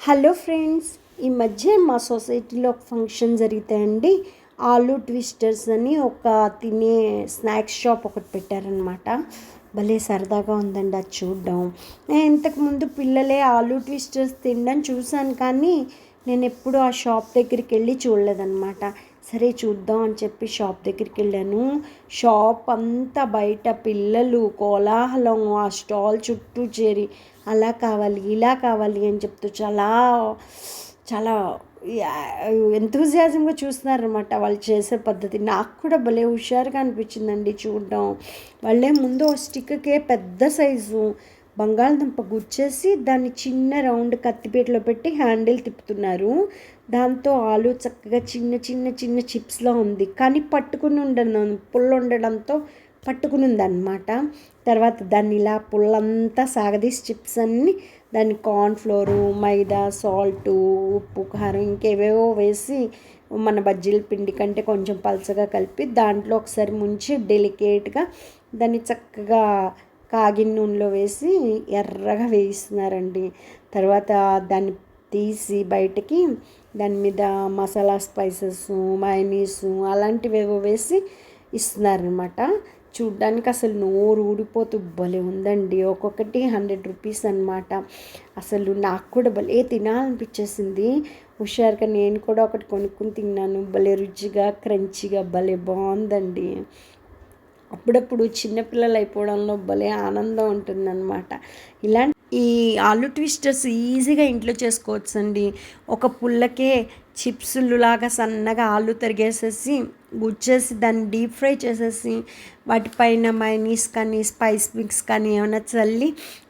Hello friends, ఈ మధ్య మా సొసైటీలో ఒక ఫంక్షన్ జరిగితే ఆలూ ట్విస్టర్స్ అని ఒక తినే స్నాక్స్ షాప్ ఒకటి పెట్టారనమాట. భలే సరదాగా ఉందండి అది చూడడం. నేను ఇంతకుముందు పిల్లలే ఆలూ ట్విస్టర్స్ తినడం చూశాను, కానీ నేను ఎప్పుడు ఆ షాప్ దగ్గరికి వెళ్ళి చూడలేదన్నమాట. సరే చూద్దాం అని చెప్పి షాప్ దగ్గరికి వెళ్ళాను. షాప్ అంతా బయట పిల్లలు కోలాహలం, ఆ స్టాల్ చుట్టూ చేరి అలా కావాలి ఇలా కావాలి అని చెప్తూ చాలా చాలా ఎంతూజియాజంగా చూస్తున్నారనమాట వాళ్ళు చేసే పద్ధతి. నాకు కూడా భలే హుషారుగా అనిపించిందండి చూడడం. వాళ్ళే ముందు స్టిక్కే పెద్ద సైజు బంగాళదుంప గుచ్చేసి దాన్ని చిన్న రౌండ్ కత్తిపీటలో పెట్టి హ్యాండిల్ తిప్పుతున్నారు. దాంతో ఆలు చక్కగా చిన్న చిన్న చిన్న చిప్స్లో ఉంది, కానీ పట్టుకుని ఉండడం పుల్ల ఉండడంతో పట్టుకుని ఉందన్నమాట. తర్వాత దాన్ని ఇలా పుల్లంతా సాగదీసి చిప్స్ అన్నీ దాన్ని కార్న్ఫ్లోరు, మైదా, సాల్టు, ఉప్పు, కారం ఇంకేవేవో వేసి మన బజ్జీల పిండి కంటే కొంచెం పలచగా కలిపి దాంట్లో ఒకసారి ముంచి డెలికేట్గా దాన్ని చక్కగా కాగిన నూనెలో వేసి ఎర్రగా వేయిస్తున్నారండి. తర్వాత దాన్ని తీసి బయటికి దాని మీద మసాలా స్పైసెస్, మయోనీసు అలాంటివేవో వేసి ఇస్తున్నారనమాట. చూడ్డానికి అసలు నోరు ఊడిపోతూ భలే ఉందండి. ఒక్కొక్కటి 100 రూపీస్ అనమాట. అసలు నాకు కూడా భలే తినాలనిపించేసింది. హుషారుగా నేను కూడా ఒకటి కొనుక్కుని తిన్నాను. భలే రుచిగా క్రంచిగా భలే బాగుందండి. అప్పుడప్పుడు చిన్నపిల్లలు అయిపోవడంలో భలే ఆనందం ఉంటుందన్నమాట. ఇలాంటి ఈ ఆలూ ట్విస్టర్స్ ఈజీగా ఇంట్లో చేసుకోవచ్చండి. ఒక పుల్లకే చిప్సులు లాగా సన్నగా ఆలు తరిగేసేసి గుచ్చేసి దాన్ని డీప్ ఫ్రై చేసేసి వాటిపైన మైనీస్ కానీ స్పైస్ మిక్స్ కానీ ఏమైనా చల్లి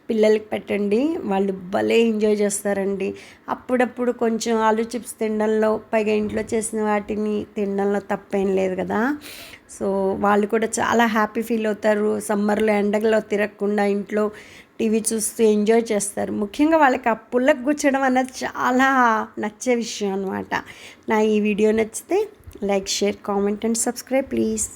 పిల్లలకి పెట్టండి, వాళ్ళు భలే ఎంజాయ్ చేస్తారండి. అప్పుడప్పుడు కొంచెం ఆలు చిప్స్ తినడంలో, పైగా ఇంట్లో చేసిన వాటిని తినడంలో తప్పేం లేదు కదా. సో వాళ్ళు కూడా చాలా హ్యాపీ ఫీల్ అవుతారు. సమ్మర్లో ఎండలో తిరగకుండా ఇంట్లో టీవీ చూస్తూ ఎంజాయ్ చేస్తారు. ముఖ్యంగా వాళ్ళకి ఆ పుల్లకు గుచ్చడం అన్నది చాలా నచ్చే విషయం అనమాట. నా ఈ వీడియో నచ్చితే like, share, comment and subscribe please.